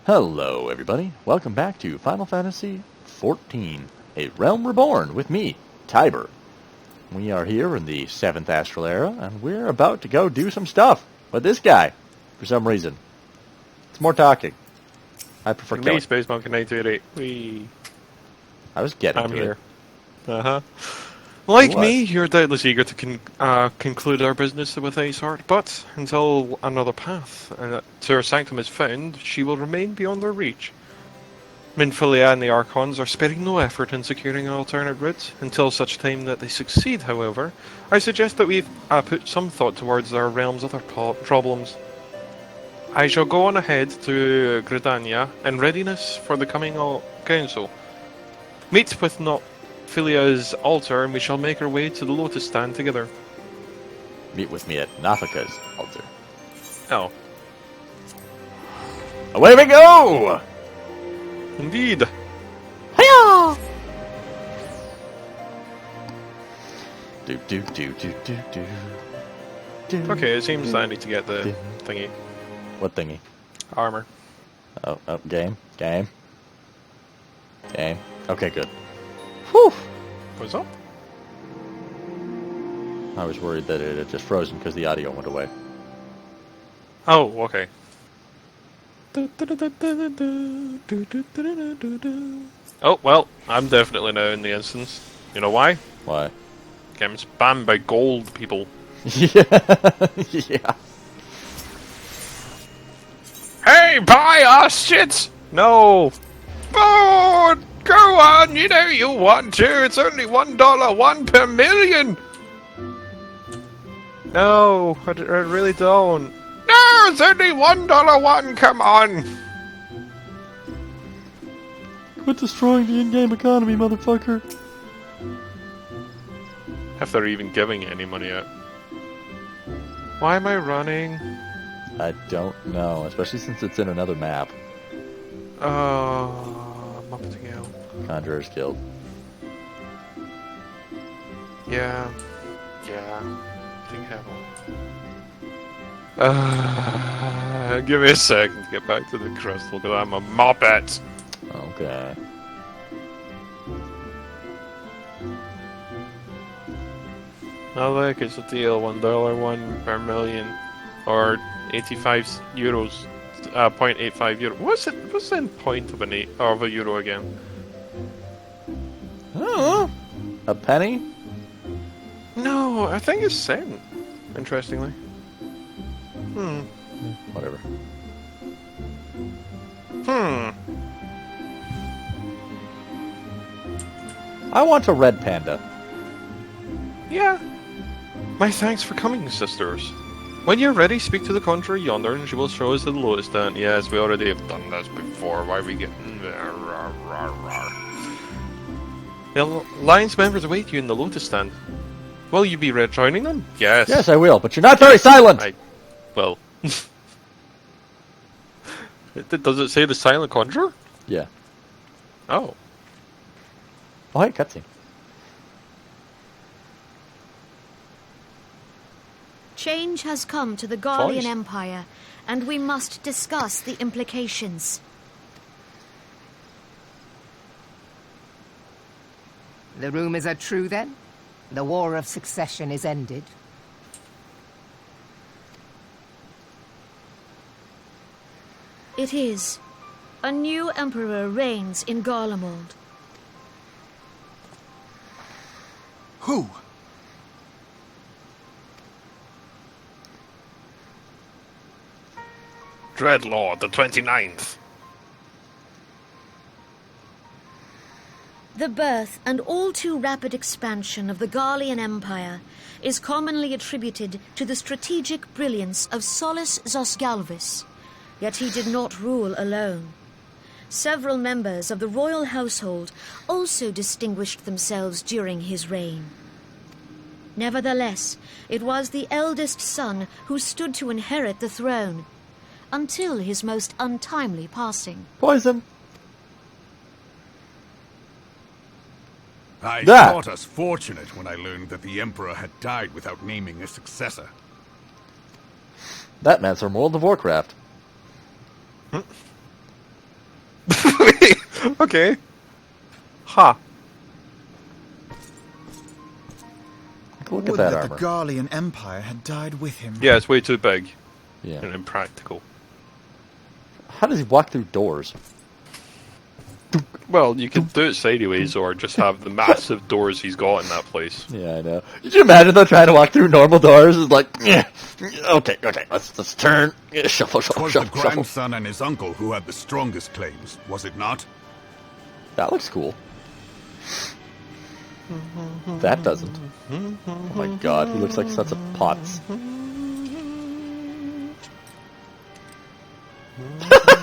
Hello, everybody. Welcome back to Final Fantasy XIV, A Realm Reborn, with me, Tiber. We are here in the 7th Astral Era, and we're about to go do some stuff with this guy, for some reason. It's more talking. I prefer killing. Me, Space Monkey 928. Wee. I was getting I'm to here. it. Like me, you're doubtless eager to conclude our business with Aesart, but until another path to her sanctum is found, she will remain beyond our reach. Minfilia and the Archons are sparing no effort in securing an alternate route. Until such time that they succeed, however, I suggest that we put some thought towards our realm's other problems. I shall go on ahead to Gridania in readiness for the coming council. Meet with Filia's altar, and we shall make our way to the Lotus Stand together. Meet with me at Nafika's altar. Oh. Away we go! Indeed. Hiya! Okay, it seems I need to get the thingy. What thingy? Armor. Oh, game. Okay, good. Whew! What's up? I was worried that it had just frozen because the audio went away. Oh, okay. Oh, well, I'm definitely now in the instance. You know why? Why? I'm spammed by gold people. Yeah. Yeah. Hey, buy us, shits! No! Oh, go on, you know you want to. It's only $1, 1 per million! No, I really don't. No, it's only $1, 1, come on! Quit destroying the in-game economy, motherfucker. If they're even giving any money out. Why am I running? I don't know, especially since it's in another map. I'm up to go. Conjurer's Guild. Yeah. Think I will. Give me a second to get back to the crystal, because I'm a moppet. Okay. Oh look, it's a deal. $1, 1 per million. Or 85 euros. 0.85 euro. What's the point of a euro again? I don't know. A penny? No, I think it's cent. Interestingly. Whatever. I want a red panda. Yeah. My thanks for coming, sisters. When you're ready, speak to the conjurer yonder, and she will show us the Lotus Stand. Yes, we already have done this before. Why are we getting there? The Alliance members await you in the Lotus Stand. Will you be joining them? Yes. Yes, I will, but you're not very silent! Well... Does it say the silent conjurer? Yeah. Oh. Oh, hey, cutscene. Change has come to the Garlean Empire, and we must discuss the implications. The rumors are true, then? The War of Succession is ended? It is. A new emperor reigns in Garlemald. Who? Dreadlord, the 29th. The birth and all too rapid expansion of the Garlean Empire is commonly attributed to the strategic brilliance of Solus Zosgalvis, yet he did not rule alone. Several members of the royal household also distinguished themselves during his reign. Nevertheless, it was the eldest son who stood to inherit the throne, until his most untimely passing. Poison! I thought us fortunate when I learned that the Emperor had died without naming a successor. That man's from World of Warcraft. Okay. Ha. Look at Would that that armor. the Garlean Empire had died with him. Yeah, it's way too big Yeah. and impractical. How does he walk through doors? Well, you can do it sideways or just have the massive doors he's got in that place. Yeah, I know. Did you imagine though trying to walk through normal doors? It's like, okay, let's turn, shuffle, shuffle, Was the shuffle, shuffle. grandson and his uncle who had the strongest claims, was it not? That looks cool. That doesn't. Oh my god, he looks like such a pots.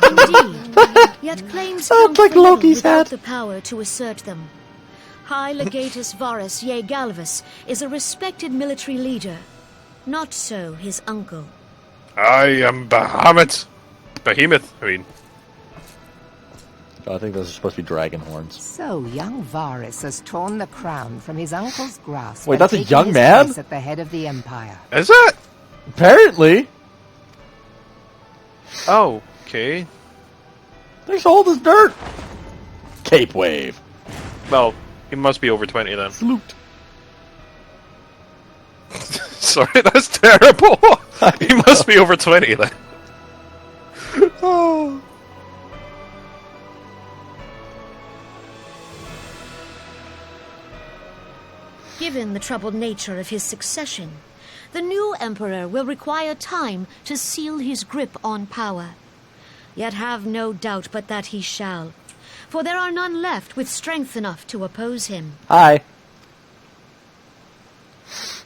Indeed, yet claims Sounds come like for little Loki's without hat. the power to assert them. High Legatus Varus Ye Galvus is a respected military leader. Not so his uncle. I am Behemoth. Oh, I think those are supposed to be dragon horns. So young Varus has torn the crown from his uncle's grasp. Wait, and that's a taken young his man? place at the head of the empire. Is it? Apparently, Oh, okay. they're old as dirt. Cape wave. Well, he must be over 20 then. Salute. Sorry, that's terrible. He must be over 20 then. Oh. Given the troubled nature of his succession, the new emperor will require time to seal his grip on power. Yet have no doubt but that he shall, for there are none left with strength enough to oppose him. Hi.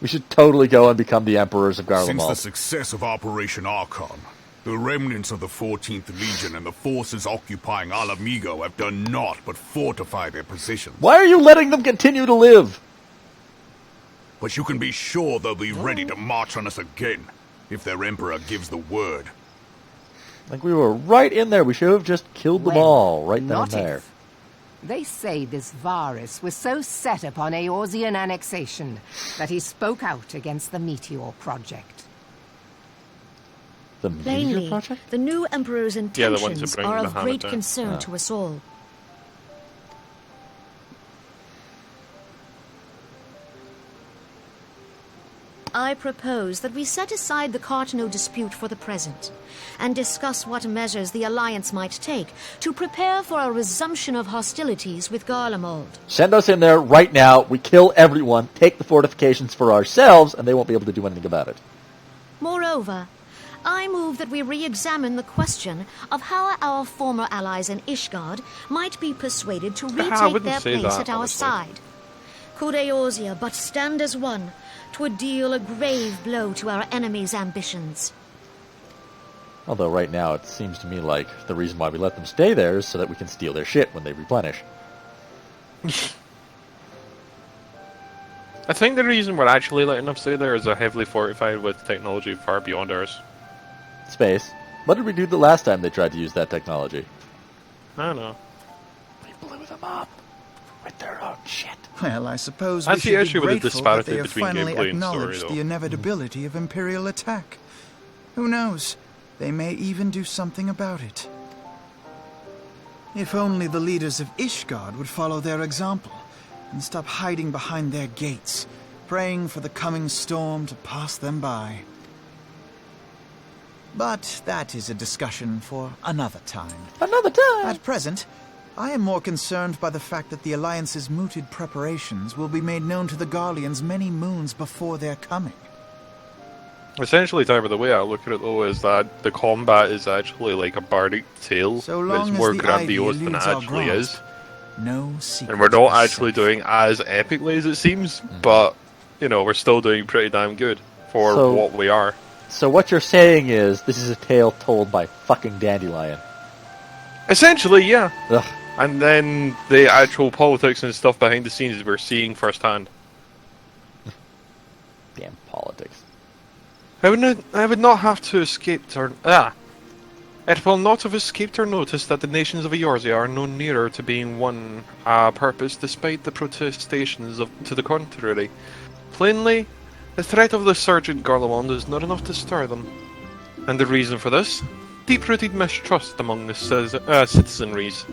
We should totally go and become the emperors of Since the Garlemald. success of Operation Archon, the remnants of the 14th Legion and the forces occupying Alamigo have done naught but fortify their positions. Why are you letting them continue to live? But you can be sure they'll be ready to march on us again, if their emperor gives the word. Like we were right in there. We should have just killed them Well, all right then and not there. if. They say this Varus was so set upon Eorzean annexation that he spoke out against the Meteor Project. The Meteor Plainly, Project? the new emperor's Yeah, the ones who intentions bring are the of hammer great down. concern to us all. I propose that we set aside the Cartano dispute for the present and discuss what measures the Alliance might take to prepare for a resumption of hostilities with Garlemald. Send us in there right now. We kill everyone, take the fortifications for ourselves, and they won't be able to do anything about it. Moreover, I move that we re-examine the question of how our former allies in Ishgard might be persuaded to I retake wouldn't their say place that, at our honestly. side. Could Eorzea but stand as one, 'twould deal a grave blow to our enemies' ambitions. Although right now it seems to me like the reason why we let them stay there is so that we can steal their shit when they replenish. I think the reason we're actually letting them stay there is they're heavily fortified with technology far beyond ours. Space. What did we do the last time they tried to use that technology? I don't know. We blew them up with their own shit. Well, I suppose That's we the should issue be with the grateful that disparity they have between finally gameplay and story, acknowledged though. the inevitability of Imperial attack. Who knows? They may even do something about it. If only the leaders of Ishgard would follow their example and stop hiding behind their gates, praying for the coming storm to pass them by. But that is a discussion for another time. Another time! At present, I am more concerned by the fact that the Alliance's mooted preparations will be made known to the Garleans many moons before their coming. Essentially, Tyler, the way I look at it though is that the combat is actually like a bardic tale. So long it's more as the ivy grandiose than it eludes our actually grasp, is. No secret. And we're not is actually safe. doing as epically as it seems, but, you know, we're still doing pretty damn good for So- what we are. So what you're saying is this is a tale told by fucking Dandelion. Essentially, yeah. Ugh. And then the actual politics and stuff behind the scenes we're seeing firsthand. Damn politics. I would not have to escape It will not have escaped our notice that the nations of Eorzea are no nearer to being one purpose despite the protestations to the contrary. Plainly, the threat of the surge in Garlemald is not enough to stir them. And the reason for this? Deep-rooted mistrust among the citizenries.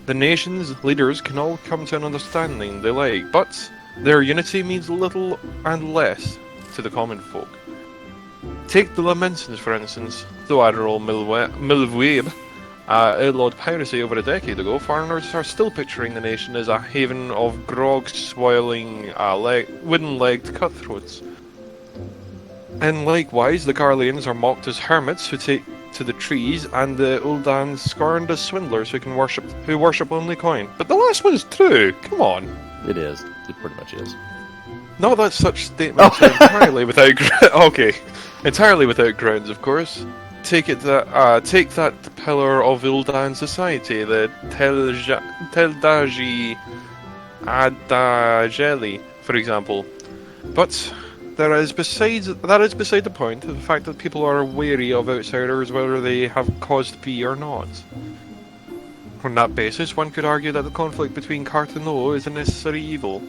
The nation's leaders can all come to an understanding they like, but their unity means little and less to the common folk. Take the Lamentions, for instance. Though Admiral Milweb outlawed piracy over a decade ago, foreigners are still picturing the nation as a haven of grog-swirling, wooden-legged cutthroats. And likewise, the Garleans are mocked as hermits who take to the trees, and the Uldans scorned as swindlers who worship only coin. But the last one's true. Come on. It is. It pretty much is. Not that such statements are entirely without entirely without grounds, of course. Take that pillar of Uldan society, the Teldaji Adajeli, for example. But that is beside the point, the fact that people are wary of outsiders whether they have cause to be or not. On that basis, one could argue that the conflict between Cart and Lo is a necessary evil.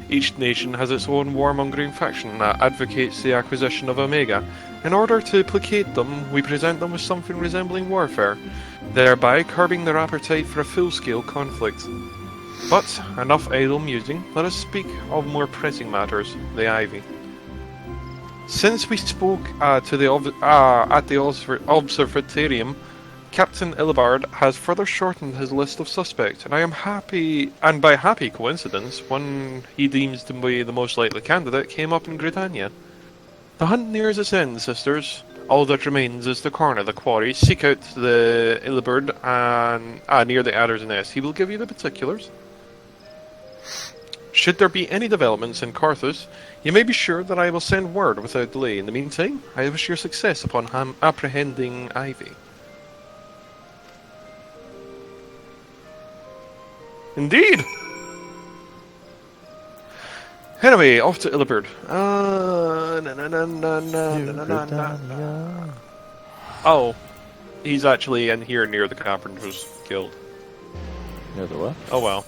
Each nation has its own warmongering faction that advocates the acquisition of Omega. In order to placate them, we present them with something resembling warfare, thereby curbing their appetite for a full-scale conflict. But, enough idle musing, let us speak of more pressing matters, the Ivy. Since we spoke at the Observatorium, Captain Illibard has further shortened his list of suspects, and I am happy, and by happy coincidence, one he deems to be the most likely candidate came up in Britannia. The hunt nears its end, sisters. All that remains is to corner the quarry, seek out the Illibard, and near the Adder's Nest. He will give you the particulars. Should there be any developments in Carthus, you may be sure that I will send word without delay. In the meantime, I wish you success upon apprehending Ivy. Indeed! Anyway, off to Illibard. Oh, he's actually in here near the Carpenter's Guild. Near the what? Oh well.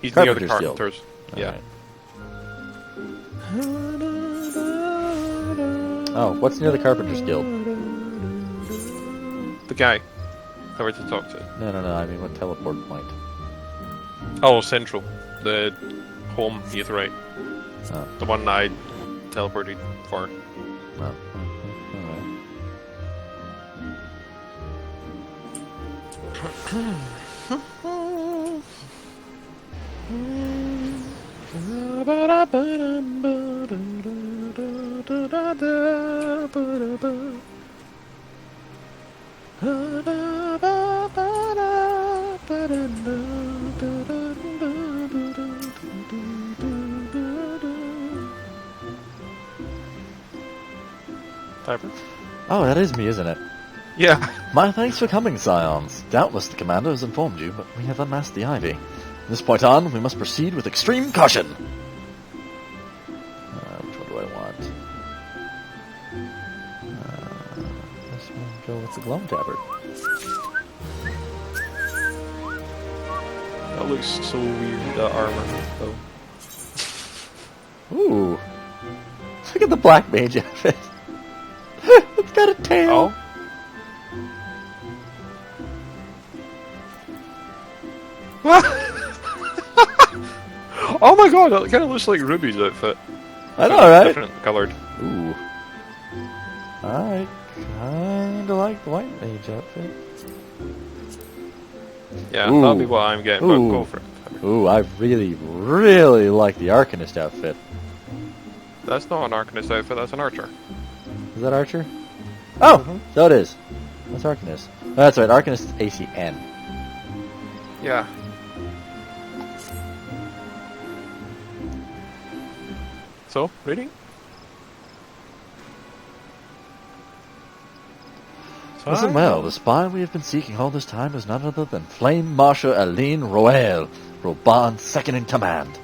He's Carpenter's near the Carpenters. Guild. Yeah. Right. Oh, what's near the Carpenter's Guild? The guy that we're to talk to. No, I mean, what teleport point? Oh, Central. The home Aetheryte. Oh. The one I teleported for. Oh. Typer? Oh, that is me, isn't it? Yeah. My thanks for coming, Scions. Doubtless the commander has informed you, but we have unmasked the Ivy. From this point on, we must proceed with extreme caution. Which one do I want? Let's go with the Gloam Tabard. That looks so weird, the armor, though. Ooh. Look at the Black Mage outfit. It's got a tail. Oh? Oh my god, that kind of looks like Ruby's outfit. I know, right? Different coloured. Ooh. I kinda like the White Mage outfit. Yeah, Ooh. that'll be what I'm getting, but Ooh. go for it. Ooh, I really, really like the Arcanist outfit. That's not an Arcanist outfit, that's an archer. Is that Archer? Oh, so it is. That's Arcanist. Oh, that's right, Arcanist is ACN. Yeah. So, reading? Listen well, the spy we have been seeking all this time is none other than Flame Marshal Aline Roel, Reborn's second in command.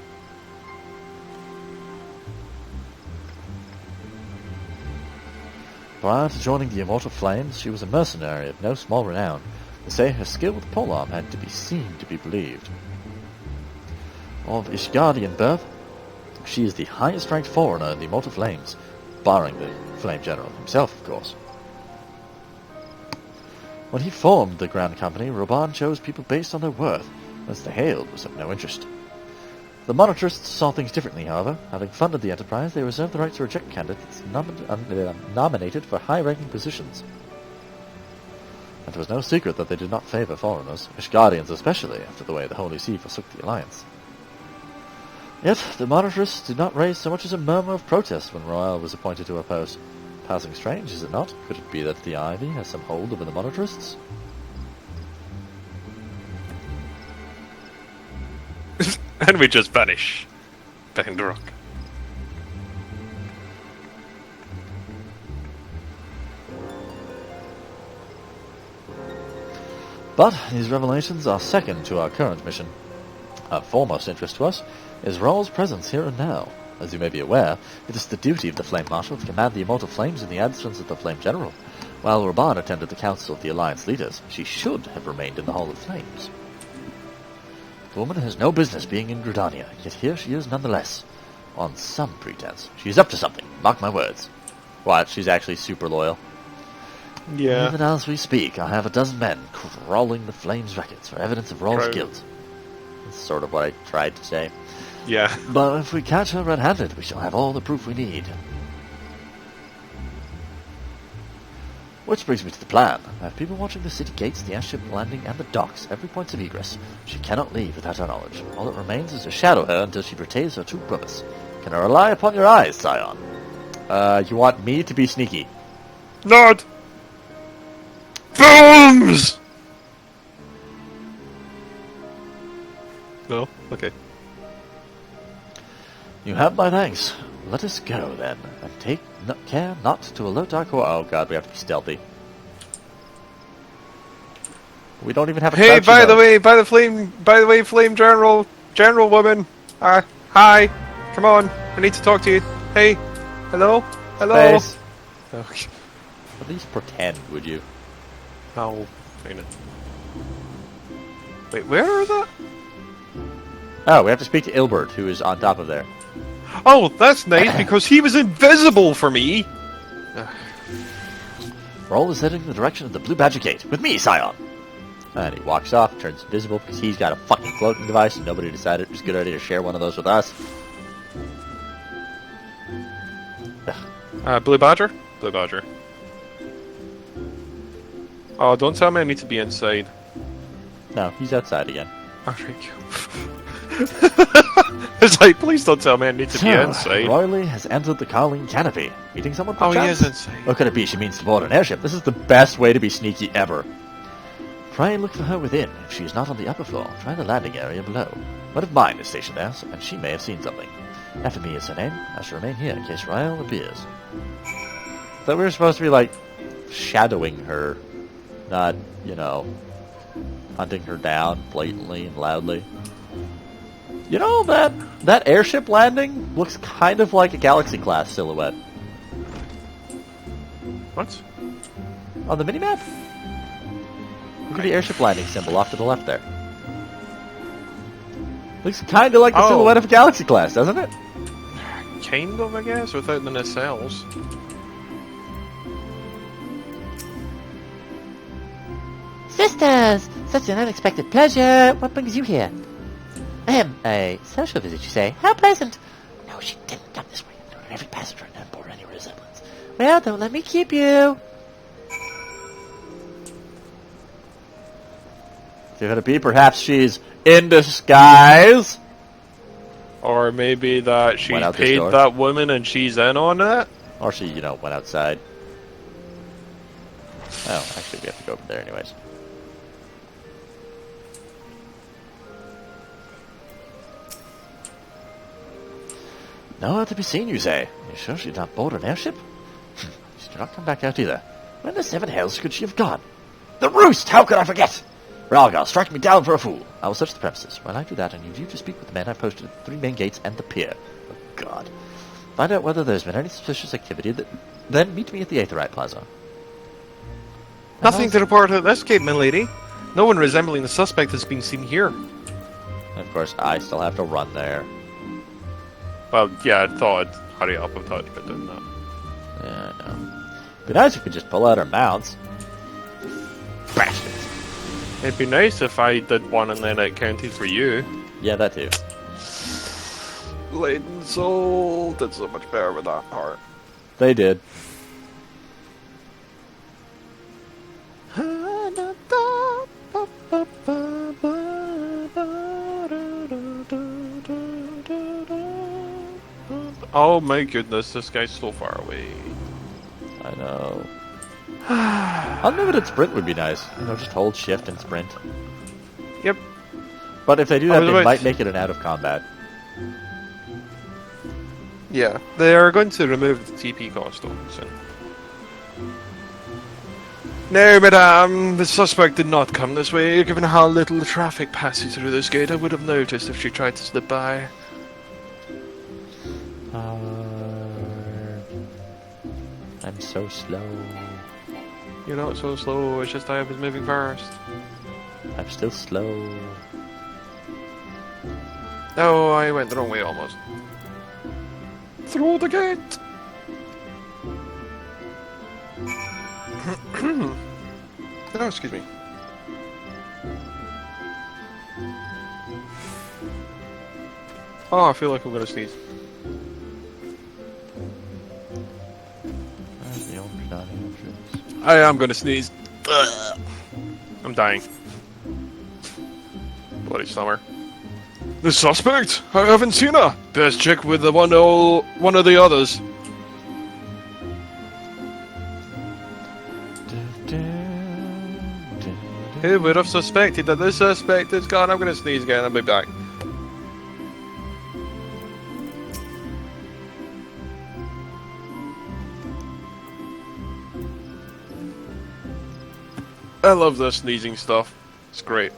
Prior to joining the Immortal Flames, she was a mercenary of no small renown. They say her skill with polearm had to be seen to be believed. Of Ishgardian birth, she is the highest ranked forerunner in the Immortal Flames, barring the Flame General himself, of course. When he formed the Grand Company, Reborn chose people based on their worth, as the Hailed was of no interest. The monarchists saw things differently, however. Having funded the enterprise, they reserved the right to reject candidates nominated for high-ranking positions. It was no secret that they did not favor foreigners, Ishgardians especially, after the way the Holy See forsook the alliance. Yet, the monarchists did not raise so much as a murmur of protest when Royal was appointed to her post. Passing strange, is it not? Could it be that the Ivy has some hold over the monarchists? And we just vanish behind the rock. But these revelations are second to our current mission. Of foremost interest to us is Rawl's presence here and now. As you may be aware, it is the duty of the Flame Marshal to command the Immortal Flames in the absence of the Flame General. While Reborn attended the council of the Alliance leaders, she should have remained in the Hall of Flames. The woman has no business being in Gridania, yet here she is nonetheless. On some pretense. She's up to something, mark my words. What, she's actually super loyal? Yeah. Even as we speak, I have a dozen men crawling the Flames records for evidence of Rawl's guilt. That's sort of what I tried to say. Yeah. But if we catch her red-handed, we shall have all the proof we need. Which brings me to the plan. I have people watching the city gates, the airship landing, and the docks, every point of egress. She cannot leave without our knowledge. All that remains is to shadow her until she betrays her true purpose. Can I rely upon your eyes, Scion? You want me to be sneaky? Lord! Films! No? Okay. You have my thanks. Let us go, then, and take care not to alert our core. Oh god, we have to be stealthy. We don't even have a Hey, crouching by the mode. way, Flame General woman. Hi. Come on, I need to talk to you. Hey, hello? Space. Okay. At least pretend, would you? Oh, dang it. Wait, where is that? Oh, we have to speak to Ilbert, who is on top of there. Oh, that's nice, because he was invisible for me! Roll is heading in the direction of the Blue Badger Gate. With me, Scion! And he walks off, turns invisible, because he's got a fucking floating device, and nobody decided it was a good idea to share one of those with us. Blue Badger? Blue Badger. Oh, don't tell me I need to be inside. No, he's outside again. Oh, thank you. It's like, please don't tell me I need to be inside. Royally has entered the Carling Canopy. Meeting someone Oh, perchance? he is inside. Or could it be she means to board an airship? This is the best way to be sneaky ever. Try and look for her within. If she is not on the upper floor, try the landing area below. One of mine is stationed there, and she may have seen something. FME is her name. I shall remain here in case Royal appears. Thought we were supposed to be, like, shadowing her. Not, you know, hunting her down blatantly and loudly. You know, that airship landing looks kind of like a Galaxy-class silhouette. What? On the minimap? Look at the airship landing symbol off to the left there. Looks kind of like the silhouette of a Galaxy-class, doesn't it? Kind of, I guess, without the nacelles. Sisters! Such an unexpected pleasure! What brings you here? A social visit, you say? How pleasant! No, she didn't come this way. No, every passenger on board any resemblance. Well, don't let me keep you! Could it be perhaps she's in disguise? Or maybe that she Went out this paid door. that woman and she's in on it? Or she, you know, went outside. Oh, actually we have to go over there anyways. Nowhere to be seen, you say? You sure she did not board an airship? She did not come back out either. When the seven hells could she have gone? The roost! How could I forget? Ralgar, strike me down for a fool. I will search the premises. While I do that, I need you to speak with the men I posted at the 3 main gates and the pier. Oh, God. Find out whether there's been any suspicious activity, then meet me at the Aetherite Plaza. Nothing to report at this gate, milady. No one resembling the suspect has been seen here. And of course, I still have to run there. Well, yeah, I thought I'd hurry up a touch, but doing that. Yeah, I know. Be nice if we could just pull out our mounts. Bah! It'd be nice if I did one and then it counted for you. Yeah, that too. Laden Soul did so much better with that part. They did. Oh my goodness, this guy's so far away. I know. Unlimited sprint would be nice. You know, just hold shift and sprint. Yep. But if they do that, they Otherwise- might make it an out of combat. Yeah, they are going to remove the TP cost though, soon. No, madame, the suspect did not come this way. Given how little traffic passes through this gate, I would have noticed if she tried to slip by. I'm so slow. You're not so slow, it's just I was moving first. I'm still slow. Oh, I went the wrong way almost. Through the gate! Oh, excuse me. Oh, I feel like I'm gonna sneeze. I am gonna sneeze. Ugh. I'm dying. Bloody summer. The suspect? I haven't seen her. Best check with the one of the others. Who would have suspected that this suspect is gone? I'm gonna sneeze again. I'll be back. I love the sneezing stuff. It's great.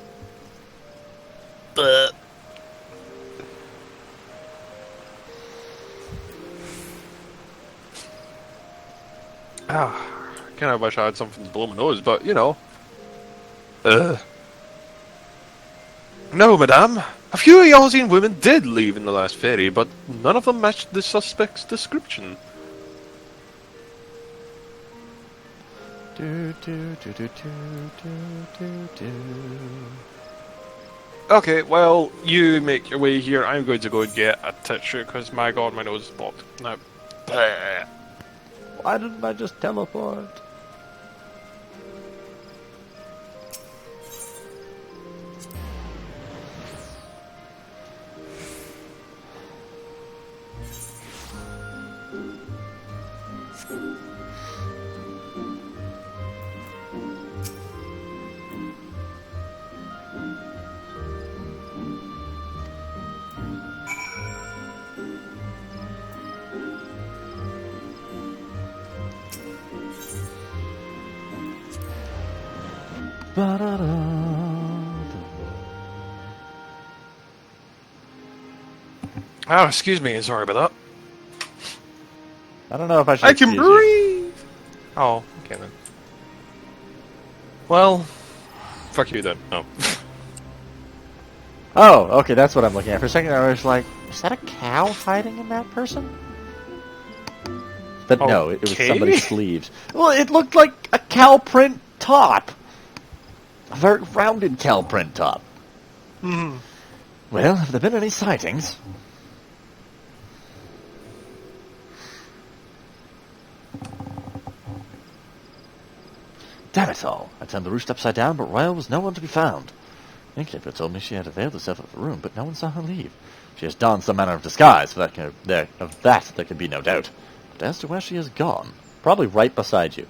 Kind of wish I had something to blow my nose, but you know. No, madame. A few Eosian women did leave in the last ferry, but none of them matched the suspect's description. Okay, well, you make your way here. I'm going to go and get a tissue, because my god, my nose is blocked. Now, why didn't I just teleport? Oh, excuse me, sorry about that. I don't know if I should. I can excuse you. breathe! Oh, okay then. Well, fuck you then. Oh. Oh, okay, that's what I'm looking at. For a second, I was like, is that a cow hiding in that person? But no, it was Okay. somebody's sleeves. Well, it looked like a cow print top. A very rounded cow print top. Hmm. Well, have there been any sightings? Damn it all. I turned the roost upside down, but Royal was nowhere to be found. Innkeeper told me she had availed herself of the room, but no one saw her leave. She has donned some manner of disguise, there could be no doubt. But as to where she has gone, probably right beside you.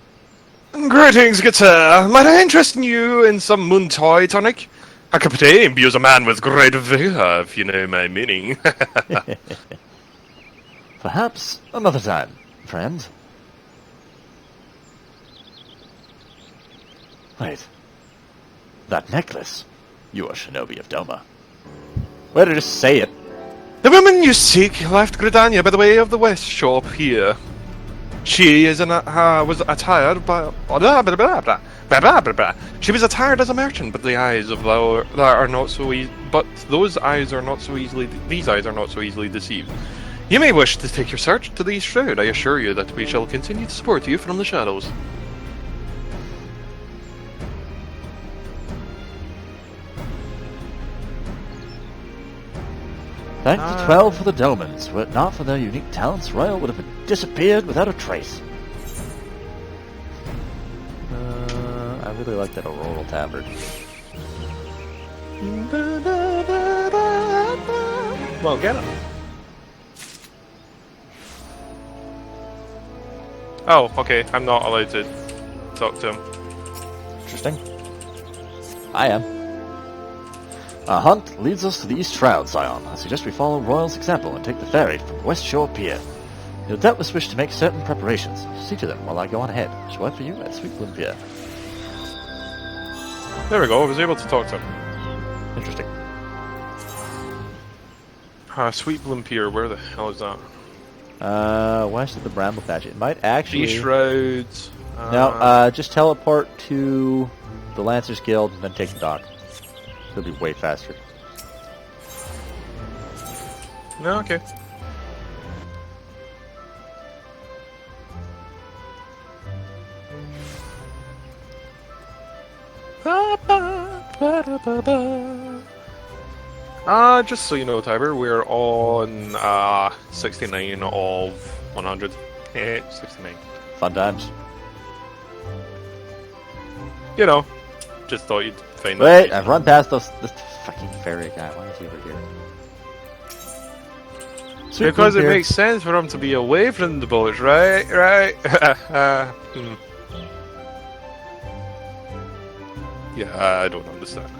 Greetings, good sir. Might I interest you in some Muntoy tonic? A cup of tea imbues a man with great vigor, if you know my meaning. Perhaps another time, friend. Wait. That necklace. You are Shinobi of Doma. Way to just say it. The woman you seek left Gridania by the way of the west shop here. She is was attired by She was attired as a merchant, but the eyes of that are not so those eyes are not so easily. These eyes are not so easily deceived. You may wish to take your search to the shroud. I assure you that we shall continue to support you from the shadows. Thank the 12 for the Domans. Were it not for their unique talents, Royal would have disappeared without a trace. I really like that Auroral Tabard. Well, get him. Oh, okay. I'm not allowed to talk to him. Interesting. I am. Our hunt leads us to the East Shroud, Scion. I suggest we follow Royal's example and take the ferry from West Shore Pier. You'll doubtless wish to make certain preparations. See to them while I go on ahead. Shall wait for you at Sweet Bloom Pier. There we go. I was able to talk to him. Interesting. Sweet Bloom Pier. Where the hell is that? West of the Bramble Patch. It might actually... East Shrouds. No, just teleport to the Lancers Guild and then take the dock. It'll be way faster. No, okay. Just so you know, Tiber, we're on 69 of 100. 69. Fun times. You know, just thought you'd find that. Wait, I've run past this fucking ferry guy. Why is he over here? Sweet Because it Bloom Pier. makes sense for him to be away from the boat, right? Right. Yeah, I don't understand.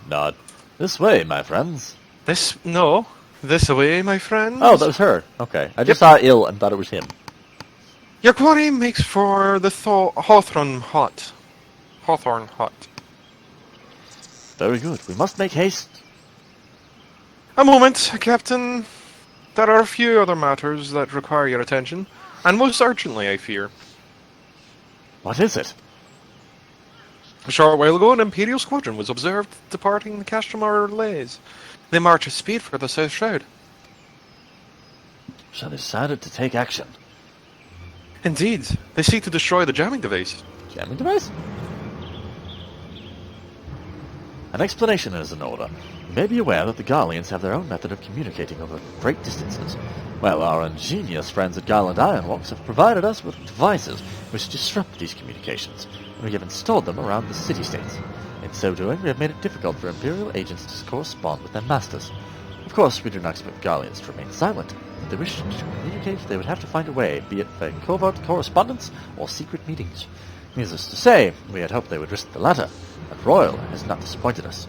Not this way, my friends. This way, my friend. Oh, that was her. Okay, I just saw ill and thought it was him. Your quarry makes for the Hawthorne Hut. Hawthorne Hut. Very good. We must make haste. A moment, Captain. There are a few other matters that require your attention, and most urgently, I fear. What is it? A short while ago, an Imperial squadron was observed departing the Castramar relays. They march at speed for the South Shroud. So they decided to take action. Indeed, they seek to destroy the jamming device. Jamming device? An explanation is in order. You may be aware that the Garleans have their own method of communicating over great distances. Well, our ingenious friends at Garland Ironworks have provided us with devices which disrupt these communications, and we have installed them around the city-states. In so doing, we have made it difficult for Imperial agents to correspond with their masters. Of course, we do not expect Garleans to remain silent. If they wish to communicate, they would have to find a way, be it for covert correspondence or secret meetings. Needless to say, we had hoped they would risk the latter, but Royal has not disappointed us.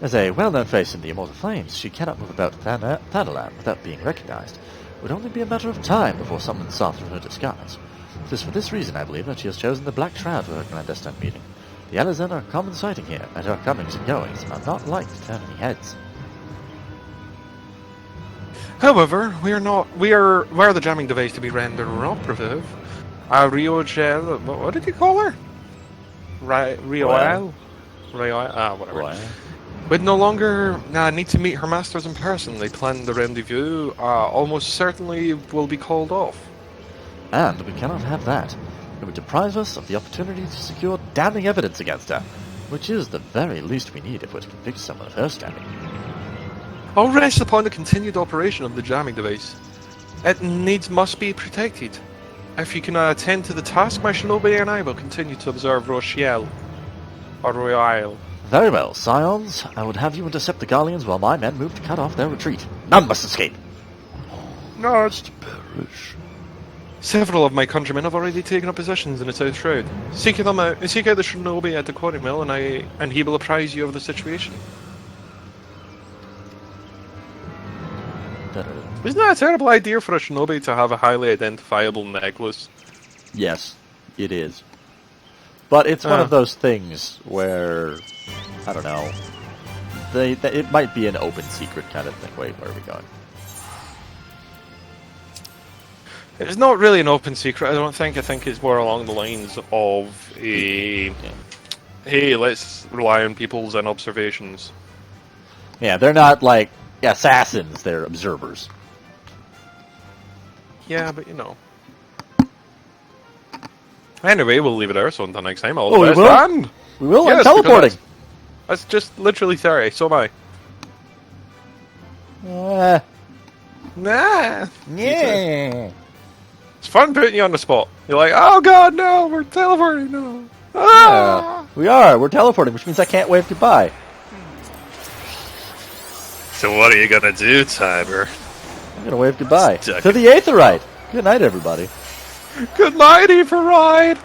As a well-known face in the Immortal Flames, she cannot move about Thanalan without being recognized. It would only be a matter of time before someone saw through her disguise. It is for this reason, I believe, that she has chosen the Black Shroud for her clandestine meeting. The Elezen are common sighting here, and her comings and goings are not like to turn any heads. However, were the jamming device to be rendered operative, Rio Gel, what did you call her? Royale? Whatever. Royal. Would no longer need to meet her masters in person. They planned the rendezvous, almost certainly will be called off. And we cannot have that. It would deprive us of the opportunity to secure damning evidence against her, which is the very least we need if we're to convict someone of her standing. All rests upon the continued operation of the jamming device. It must be protected. If you can attend to the task, my shinobi and I will continue to observe Rochelle. Or Royale. Very well, Scions. I would have you intercept the Garleans while my men move to cut off their retreat. None must escape. No, To perish. several of my countrymen have already taken up positions in the South Shroud. Seek out the shinobi at the quarry mill, and he will apprise you of the situation. Isn't that a terrible idea for a shinobi to have a highly identifiable necklace? Yes, it is. But it's one of those things where, I don't know, it might be an open secret kind of thing. Wait, where are we going? It's not really an open secret, I don't think. I think it's more along the lines of hey, let's rely on people's and observations. Yeah, they're not like assassins. They're observers. Yeah, but you know. Anyway, we'll leave it there. So until next time, all Oh, we the best. will? And We will. yes, I'm teleporting. because that's just literally 30. So am I. Nah. Yeah. It's fun putting you on the spot. You're like, oh god, no, we're teleporting, no. Ah! We are. We're teleporting, which means I can't wave goodbye. So what are you gonna do, Tiber? I'm gonna wave goodbye Stuck. to the Aetherite. Good night, everybody. Good night, Aetherite!